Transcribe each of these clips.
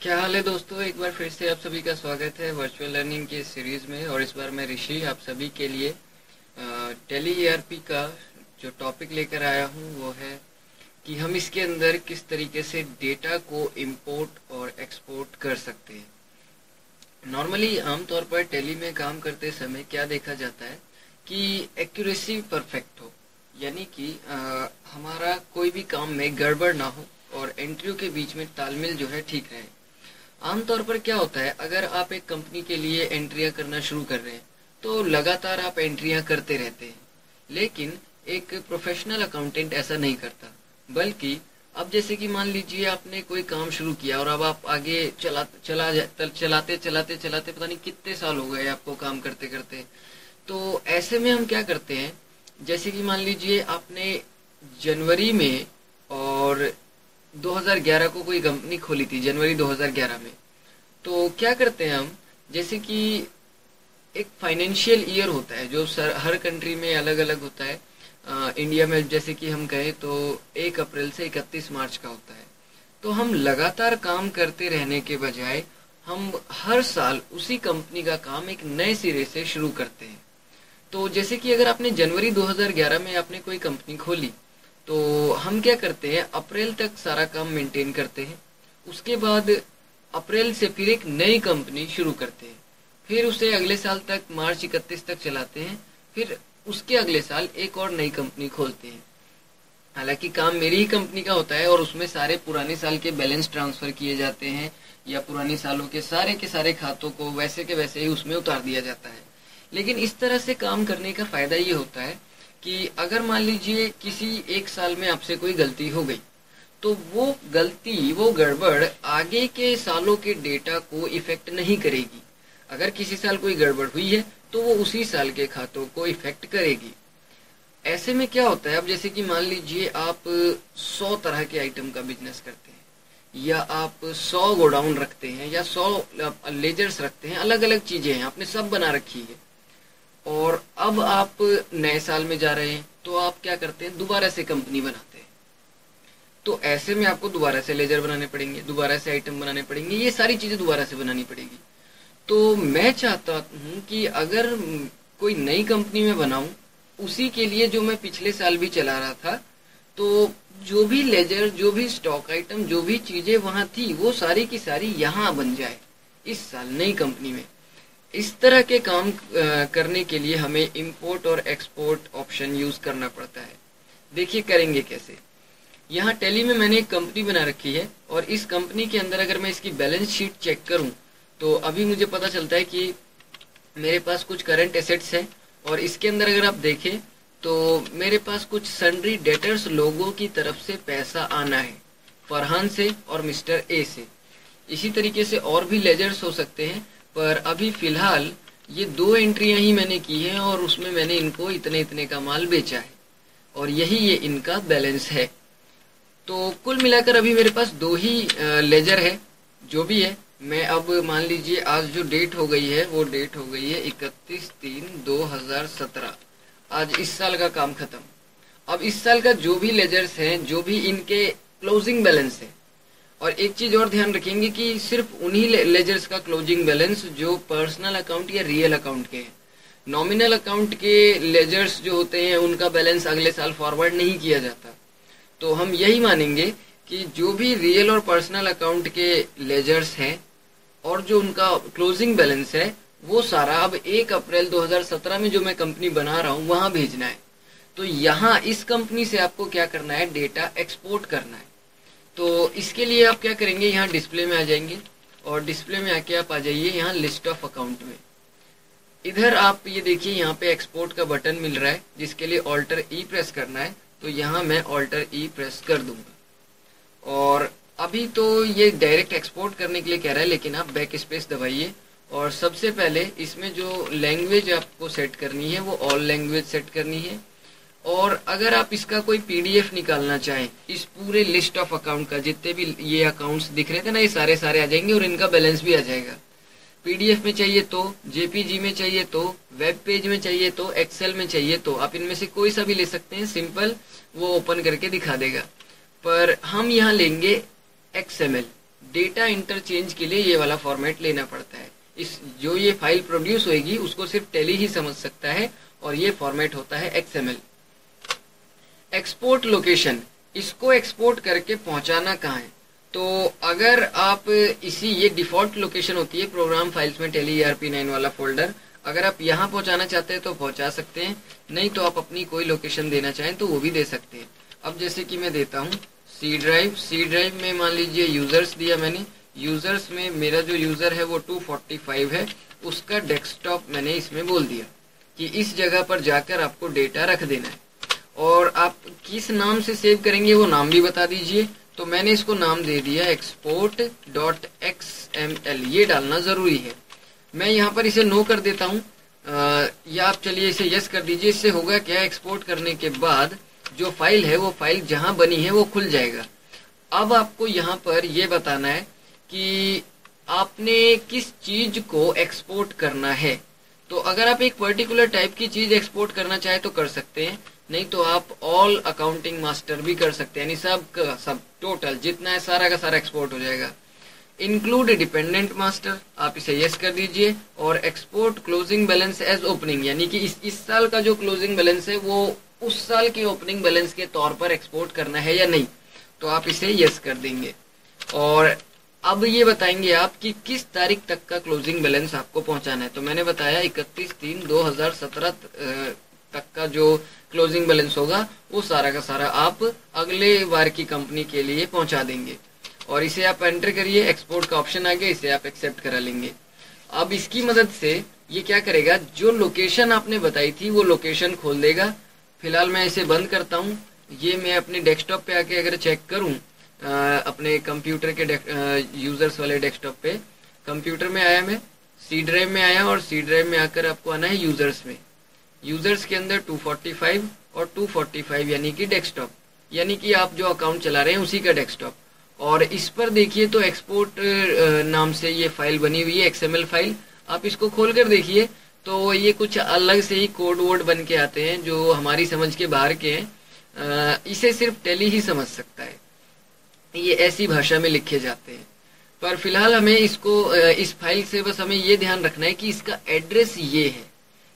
क्या हाल है दोस्तों। एक बार फिर से आप सभी का स्वागत है वर्चुअल लर्निंग के सीरीज में। और इस बार मैं ऋषि आप सभी के लिए टेली ईआरपी का जो टॉपिक लेकर आया हूँ वो है कि हम इसके अंदर किस तरीके से डेटा को इंपोर्ट और एक्सपोर्ट कर सकते हैं। नॉर्मली आमतौर पर टेली में काम करते समय क्या देखा जाता है कि एक्यूरेसी परफेक्ट हो, यानी कि हमारा कोई भी काम में गड़बड़ ना हो और एंट्रियों के बीच में तालमेल जो है ठीक रहे। आमतौर पर क्या होता है, अगर आप एक कंपनी के लिए एंट्रियां करना शुरू कर रहे हैं तो लगातार आप एंट्रियां करते रहते हैं, लेकिन एक प्रोफेशनल अकाउंटेंट ऐसा नहीं करता। बल्कि अब जैसे कि मान लीजिए आपने कोई काम शुरू किया और अब आप आगे चलाते चलाते चलाते पता नहीं कितने साल हो गए आपको काम करते करते। तो ऐसे में हम क्या करते हैं, जैसे कि मान लीजिए आपने जनवरी में और 2011 को कोई कंपनी खोली थी, जनवरी 2011 में। तो क्या करते हैं हम, जैसे कि एक फाइनेंशियल ईयर होता है जो हर कंट्री में अलग अलग होता है। इंडिया में जैसे कि हम कहें तो 1 अप्रैल से 31 मार्च का होता है। तो हम लगातार काम करते रहने के बजाय हम हर साल उसी कंपनी का काम एक नए सिरे से शुरू करते हैं। तो जैसे कि अगर आपने जनवरी 2011 में आपने कोई कंपनी खोली तो हम क्या करते हैं, अप्रैल तक सारा काम मेंटेन करते हैं। उसके बाद अप्रैल से फिर एक नई कंपनी शुरू करते हैं, फिर उसे अगले साल तक मार्च 31 तक चलाते हैं, फिर उसके अगले साल एक और नई कंपनी खोलते हैं। हालांकि काम मेरी ही कंपनी का होता है और उसमें सारे पुराने साल के बैलेंस ट्रांसफर किए जाते हैं या पुराने सालों के सारे खातों को वैसे के वैसे ही उसमें उतार दिया जाता है। लेकिन इस तरह से काम करने का फायदा ये होता है कि अगर मान लीजिए किसी एक साल में आपसे कोई गलती हो गई तो वो गलती, वो गड़बड़ आगे के सालों के डेटा को इफेक्ट नहीं करेगी। अगर किसी साल कोई गड़बड़ हुई है तो वो उसी साल के खातों को इफेक्ट करेगी। ऐसे में क्या होता है, अब जैसे कि मान लीजिए आप 100 तरह के आइटम का बिजनेस करते हैं या आप 100 गोडाउन रखते हैं या 100 लेजर्स रखते हैं, अलग अलग चीजें हैं, आपने सब बना रखी है। और अब आप नए साल में जा रहे हैं तो आप क्या करते हैं, दोबारा से कंपनी बनाते हैं। तो ऐसे में आपको दोबारा से लेजर बनाने पड़ेंगे, दोबारा से आइटम बनाने पड़ेंगे, ये सारी चीजें दोबारा से बनानी पड़ेगी। तो मैं चाहता हूँ कि अगर कोई नई कंपनी में बनाऊं, उसी के लिए जो मैं पिछले साल भी चला रहा था, तो जो भी लेजर, जो भी स्टॉक आइटम, जो भी चीजें वहां थी वो सारी की सारी यहाँ बन जाए इस साल नई कंपनी में। इस तरह के काम करने के लिए हमें इंपोर्ट और एक्सपोर्ट ऑप्शन यूज करना पड़ता है। देखिए करेंगे कैसे। यहाँ टेली में मैंने एक कंपनी बना रखी है और इस कंपनी के अंदर अगर मैं इसकी बैलेंस शीट चेक करूं तो अभी मुझे पता चलता है कि मेरे पास कुछ करंट एसेट्स हैं और इसके अंदर अगर आप देखें तो मेरे पास कुछ सन्ड्री डेटर्स लोगों की तरफ से पैसा आना है, फरहान से और मिस्टर ए से। इसी तरीके से और भी लेजर्स हो सकते हैं, पर अभी फिलहाल ये 2 एंट्रियां ही मैंने की हैं और उसमें मैंने इनको इतने इतने का माल बेचा है और यही ये इनका बैलेंस है। तो कुल मिलाकर अभी मेरे पास 2 ही लेजर है। जो भी है, मैं अब मान लीजिए आज जो डेट हो गई है वो डेट हो गई है 31/3/2017। आज इस साल का काम खत्म। अब इस साल का जो भी लेजर्स हैं, जो भी इनके क्लोजिंग बैलेंस है, और एक चीज और ध्यान रखेंगे कि सिर्फ उन्हीं लेजर्स का क्लोजिंग बैलेंस जो पर्सनल अकाउंट या रियल अकाउंट के हैं। नॉमिनल अकाउंट के लेजर्स जो होते हैं उनका बैलेंस अगले साल फॉरवर्ड नहीं किया जाता। तो हम यही मानेंगे कि जो भी रियल और पर्सनल अकाउंट के लेजर्स हैं और जो उनका क्लोजिंग बैलेंस है वो सारा अब 1 अप्रैल 2017 में जो मैं कंपनी बना रहा हूँ वहां भेजना है। तो यहाँ इस कंपनी से आपको क्या करना है, डेटा एक्सपोर्ट करना है। तो इसके लिए आप क्या करेंगे, यहाँ डिस्प्ले में आ जाएंगे और डिस्प्ले में आके आप आ जाइए यहाँ लिस्ट ऑफ अकाउंट में। इधर आप ये देखिए यहाँ पे एक्सपोर्ट का बटन मिल रहा है जिसके लिए ऑल्टर ई प्रेस करना है। तो यहाँ मैं ऑल्टर ई प्रेस कर दूंगा और अभी तो ये डायरेक्ट एक्सपोर्ट करने के लिए कह रहा है, लेकिन आप बैक स्पेस दबाइए और सबसे पहले इसमें जो लैंग्वेज आपको सेट करनी है वो ऑल लैंग्वेज सेट करनी है। और अगर आप इसका कोई पीडीएफ निकालना चाहें इस पूरे लिस्ट ऑफ अकाउंट का, जितने भी ये अकाउंट्स दिख रहे थे ना, ये सारे आ जाएंगे और इनका बैलेंस भी आ जाएगा। पीडीएफ में चाहिए तो, जेपीजी में चाहिए तो, वेब पेज में चाहिए तो, एक्सेल में चाहिए तो, आप इनमें से कोई सा भी ले सकते हैं। सिंपल वो ओपन करके दिखा देगा। पर हम यहाँ लेंगे XML। डेटा इंटरचेंज के लिए ये वाला फॉर्मेट लेना पड़ता है। इस जो ये फाइल प्रोड्यूस होगी उसको सिर्फ टेली ही समझ सकता है, और ये फॉर्मेट होता है XML। एक्सपोर्ट लोकेशन, इसको एक्सपोर्ट करके पहुंचाना कहाँ है? तो अगर आप ये डिफॉल्ट लोकेशन होती है प्रोग्राम फाइल्स में टेली ERP9 वाला फोल्डर, अगर आप यहाँ पहुंचाना चाहते हैं तो पहुंचा सकते हैं, नहीं तो आप अपनी कोई लोकेशन देना चाहें तो वो भी दे सकते हैं। अब जैसे कि मैं देता हूँ सी ड्राइव में मान लीजिए यूजर्स दिया मैंने, यूजर्स में मेरा जो यूजर है वो 245 है, उसका डेस्कटॉप मैंने इसमें बोल दिया कि इस जगह पर जाकर आपको डेटा रख देना है, और आप किस नाम से सेव करेंगे वो नाम भी बता दीजिए। तो मैंने इसको नाम दे दिया export.xml, ये डालना जरूरी है। मैं यहाँ पर इसे नो कर देता हूँ, या आप चलिए इसे यस कर दीजिए। इससे होगा क्या, एक्सपोर्ट करने के बाद जो फाइल है वो फाइल जहां बनी है वो खुल जाएगा। अब आपको यहाँ पर ये बताना है कि आपने किस चीज को एक्सपोर्ट करना है। तो अगर आप एक पर्टिकुलर टाइप की चीज एक्सपोर्ट करना चाहे तो कर सकते हैं, नहीं तो आप ऑल अकाउंटिंग मास्टर भी कर सकते हैं, यानी सब टोटल जितना है सारा का सारा एक्सपोर्ट हो जाएगा। इंक्लूड डिपेंडेंट मास्टर, आप इसे यस कर दीजिए, और export closing balance as opening, यानी कि इस साल का जो क्लोजिंग बैलेंस है वो उस साल के ओपनिंग बैलेंस के तौर पर एक्सपोर्ट करना है या नहीं, तो आप इसे यस कर देंगे। और अब ये बताएंगे आप कि किस तारीख तक का क्लोजिंग बैलेंस आपको पहुंचाना है। तो मैंने बताया 31/3/2017 तक का जो क्लोजिंग बैलेंस होगा वो सारा का सारा आप अगले बार की कंपनी के लिए पहुंचा देंगे, और इसे आप एंटर करिए। एक्सपोर्ट का ऑप्शन आ गया, इसे आप एक्सेप्ट करा लेंगे। अब इसकी मदद से ये क्या करेगा, जो लोकेशन आपने बताई थी वो लोकेशन खोल देगा। फिलहाल मैं इसे बंद करता हूँ। ये मैं अपने डेस्कटॉप पे आके अगर चेक करूँ, अपने कंप्यूटर के यूजर्स वाले डेस्कटॉप पे, कंप्यूटर में आया, मैं सी ड्राइव में आया, और सी ड्राइव में आकर आपको आना है यूजर्स में। यूजर्स के अंदर 245 और 245 यानी कि डेस्कटॉप, यानी कि आप जो अकाउंट चला रहे हैं उसी का डेस्कटॉप। और इस पर देखिए तो एक्सपोर्ट नाम से ये फाइल बनी हुई है, XML फाइल। आप इसको खोल कर देखिए तो ये कुछ अलग से ही कोड वोड बन के आते हैं जो हमारी समझ के बाहर के हैं। इसे सिर्फ टेली ही समझ सकता है, ये ऐसी भाषा में लिखे जाते हैं। पर फिलहाल हमें इसको इस फाइल से बस हमें ये ध्यान रखना है कि इसका एड्रेस ये है,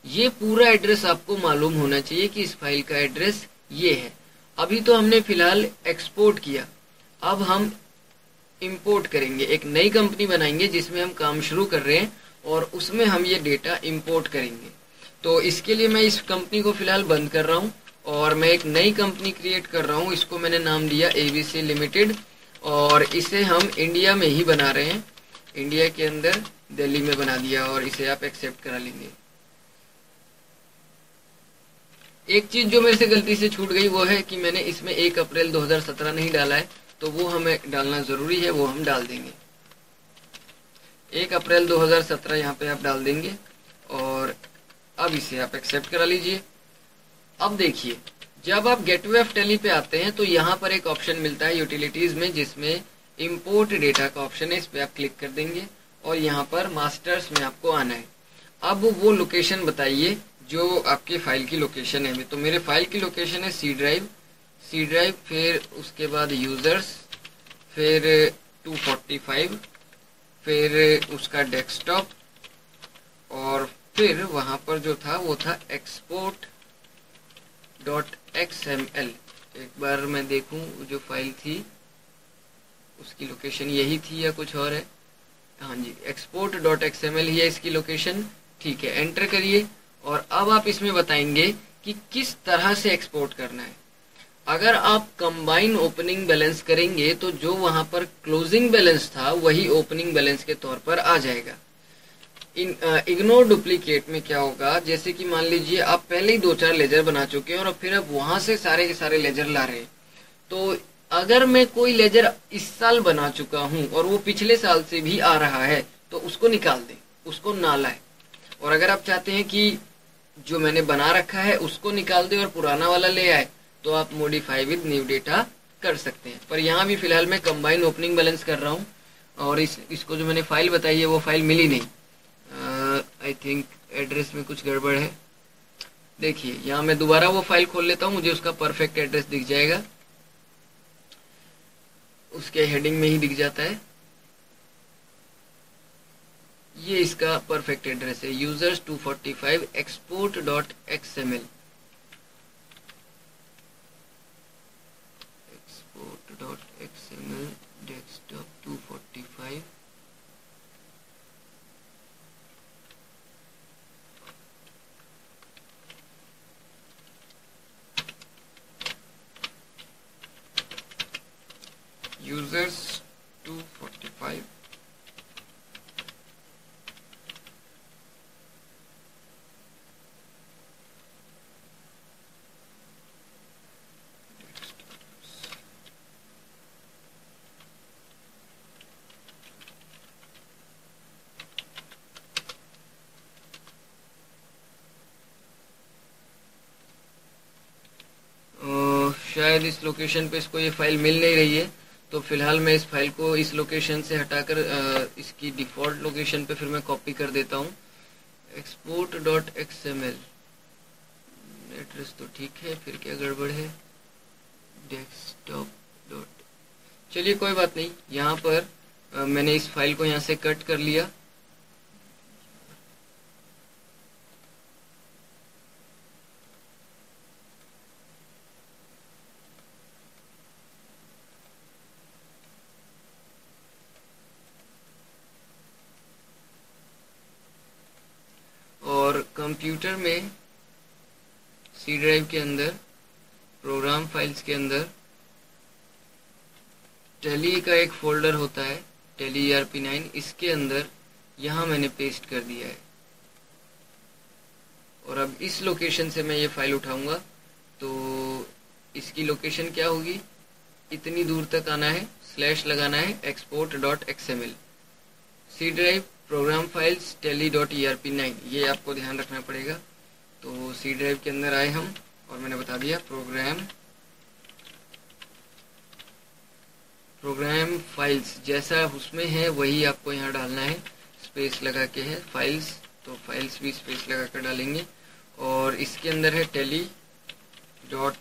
ये पूरा एड्रेस आपको मालूम होना चाहिए कि इस फाइल का एड्रेस ये है। अभी तो हमने फिलहाल एक्सपोर्ट किया, अब हम इंपोर्ट करेंगे। एक नई कंपनी बनाएंगे जिसमें हम काम शुरू कर रहे हैं, और उसमें हम ये डेटा इंपोर्ट करेंगे। तो इसके लिए मैं इस कंपनी को फिलहाल बंद कर रहा हूँ, और मैं एक नई कंपनी क्रिएट कर रहा हूँ। इसको मैंने नाम दिया ABC लिमिटेड, और इसे हम इंडिया में ही बना रहे हैं, इंडिया के अंदर दिल्ली में बना दिया, और इसे आप एक्सेप्ट करा लेंगे। एक चीज जो मेरे से गलती से छूट गई वो है कि मैंने इसमें 1 अप्रैल 2017 नहीं डाला है, तो वो हमें डालना जरूरी है, वो हम डाल देंगे। 1 अप्रैल 2017 यहाँ पे आप डाल देंगे, और अब इसे आप एक्सेप्ट करा लीजिए। अब देखिए, जब आप गेटवे ऑफ टेली पे आते हैं तो यहाँ पर एक ऑप्शन मिलता है यूटिलिटीज में, जिसमें इंपोर्ट डेटा का ऑप्शन है। इस पे आप क्लिक कर देंगे, और यहाँ पर मास्टर्स में आपको आना है। अब वो लोकेशन बताइए जो आपके फाइल की लोकेशन है। तो मेरे फाइल की लोकेशन है सी ड्राइव, फिर उसके बाद यूजर्स, फिर 245, फिर उसका डेस्कटॉप, और फिर वहां पर जो था वो था export.xml। एक बार मैं देखूं जो फाइल थी उसकी लोकेशन यही थी या कुछ और है। हाँ जी, export.xml ही है इसकी लोकेशन। ठीक है, एंटर करिए, और अब आप इसमें बताएंगे कि किस तरह से एक्सपोर्ट करना है। अगर आप कंबाइन ओपनिंग बैलेंस करेंगे तो जो वहां पर क्लोजिंग बैलेंस था वही ओपनिंग बैलेंस के तौर पर आ जाएगा। इग्नोर डुप्लीकेट में क्या होगा, जैसे कि मान लीजिए आप पहले ही 2-4 लेजर बना चुके हैं और फिर अब वहां से सारे के सारे लेजर ला रहे हैं। तो अगर मैं कोई लेजर इस साल बना चुका हूं और वो पिछले साल से भी आ रहा है तो उसको निकाल दें, उसको ना लाए। और अगर आप चाहते हैं कि जो मैंने बना रखा है उसको निकाल दे और पुराना वाला ले आए, तो आप मॉडिफाई विद न्यू डेटा कर सकते हैं। पर यहाँ भी फिलहाल मैं कंबाइन ओपनिंग बैलेंस कर रहा हूँ, और इसको जो मैंने फाइल बताई है वो फाइल मिली नहीं। आई थिंक एड्रेस में कुछ गड़बड़ है। देखिए, यहाँ मैं दोबारा वो फाइल खोल लेता हूँ, मुझे उसका परफेक्ट एड्रेस दिख जाएगा, उसके हेडिंग में ही दिख जाता है। ये इसका परफेक्ट एड्रेस है, users 245 export dot XML, export dot XML desktop 245। users 245 शायद इस लोकेशन पे इसको ये फाइल मिल नहीं रही है, तो फिलहाल मैं इस फाइल को इस लोकेशन से हटाकर इसकी डिफ़ॉल्ट लोकेशन पे फिर मैं कॉपी कर देता हूँ। एक्सपोर्ट डॉट एक्सएमएल एड्रेस तो ठीक है, फिर क्या गड़बड़ है, डेस्कटॉप डॉट, चलिए कोई बात नहीं। यहाँ पर मैंने इस फाइल को यहाँ से कट कर लिया। और कंप्यूटर में सी ड्राइव के अंदर प्रोग्राम फाइल्स के अंदर टेली का एक फोल्डर होता है, टेली ERP9, इसके अंदर यहाँ मैंने पेस्ट कर दिया है। और अब इस लोकेशन से मैं ये फाइल उठाऊंगा तो इसकी लोकेशन क्या होगी, इतनी दूर तक आना है, स्लैश लगाना है, export dot XML, C drive program files Tally dot ERP9, ये आपको ध्यान रखना पड़ेगा। तो सी ड्राइव के अंदर आए हम और मैंने बता दिया प्रोग्राम फाइल्स, जैसा उसमें है वही आपको यहाँ डालना है, स्पेस लगा के है फाइल्स, तो फाइल्स भी स्पेस लगा कर डालेंगे। और इसके अंदर है टेली डॉट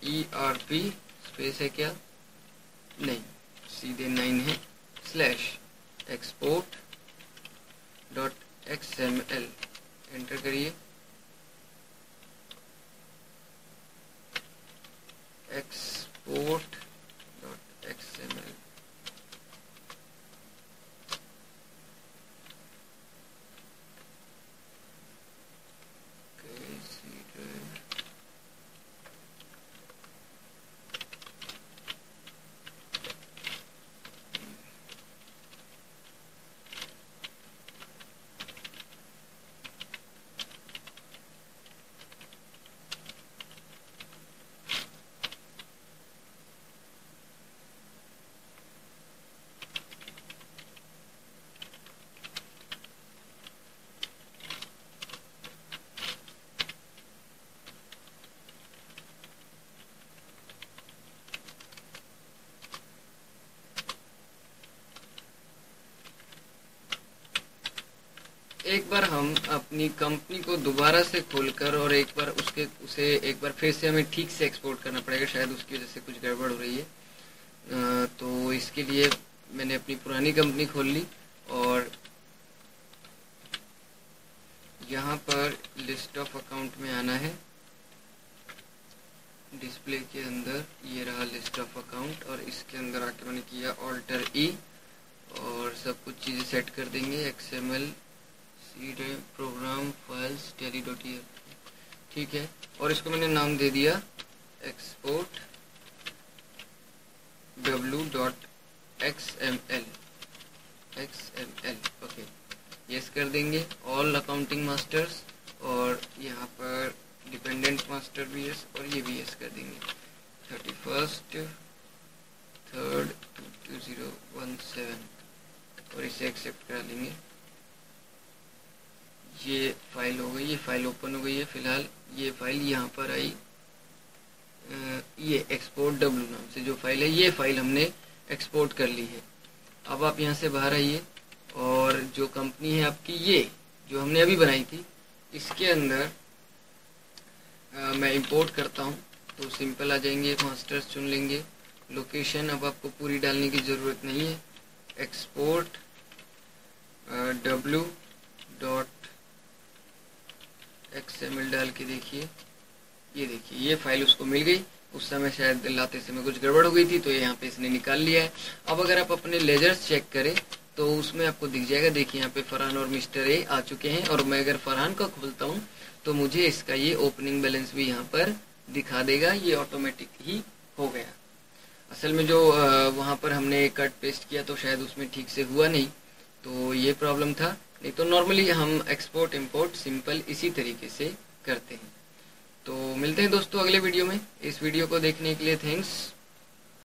ERP, स्पेस है क्या, नहीं, सीधे 9 है, slash export dot XML, enter करिए, एक्सपोर्ट डॉट एक्सएमएल। एक बार हम अपनी कंपनी को दोबारा से खोलकर और उसे एक बार फिर से हमें ठीक से एक्सपोर्ट करना पड़ेगा, शायद उसकी वजह से कुछ गड़बड़ हो रही है। तो इसके लिए मैंने अपनी पुरानी कंपनी खोल ली और यहाँ पर लिस्ट ऑफ अकाउंट में आना है, डिस्प्ले के अंदर ये रहा लिस्ट ऑफ अकाउंट, और इसके अंदर आके मैंने किया ऑल्टर E और सब कुछ चीज़ें सेट कर देंगे, XML programme files Tally dot ERP, ठीक है। और इसको मैंने नाम दे दिया एक्सपोर्ट w.xml, ओके, यस कर देंगे, ऑल अकाउंटिंग मास्टर्स, और यहाँ पर डिपेंडेंट मास्टर भी यस और ये भी यस कर देंगे, 31/3/2017, और इसे एक्सेप्ट करा लेंगे। ये फाइल हो गई, ये फाइल ओपन हो गई है। फिलहाल ये फाइल यहाँ पर आई, ये एक्सपोर्ट W नाम से जो फाइल है, ये फाइल हमने एक्सपोर्ट कर ली है। अब आप यहाँ से बाहर आइए और जो कंपनी है आपकी, ये जो हमने अभी बनाई थी, इसके अंदर मैं इंपोर्ट करता हूँ, तो सिंपल आ जाएंगे, मास्टर्स चुन लेंगे, लोकेशन अब आपको पूरी डालने की ज़रूरत नहीं है, एक्सपोर्ट W डॉट XML डाल के देखिए, ये देखिए ये फाइल उसको मिल गई। उस समय शायद लाते समय कुछ गड़बड़ हो गई थी, तो यहाँ पे इसने निकाल लिया है। अब अगर आप अपने लेजर्स चेक करें तो उसमें आपको दिख जाएगा, देखिए यहाँ पे फरहान और मिस्टर ए आ चुके हैं। और मैं अगर फरहान का खोलता हूँ तो मुझे इसका ये ओपनिंग बैलेंस भी यहाँ पर दिखा देगा, ये ऑटोमेटिक ही हो गया। असल में जो वहाँ पर हमने कट पेस्ट किया तो शायद उसमें ठीक से हुआ नहीं, तो ये प्रॉब्लम था। नहीं तो नॉर्मली हम एक्सपोर्ट इंपोर्ट सिंपल इसी तरीके से करते हैं। तो मिलते हैं दोस्तों अगले वीडियो में। इस वीडियो को देखने के लिए थैंक्स।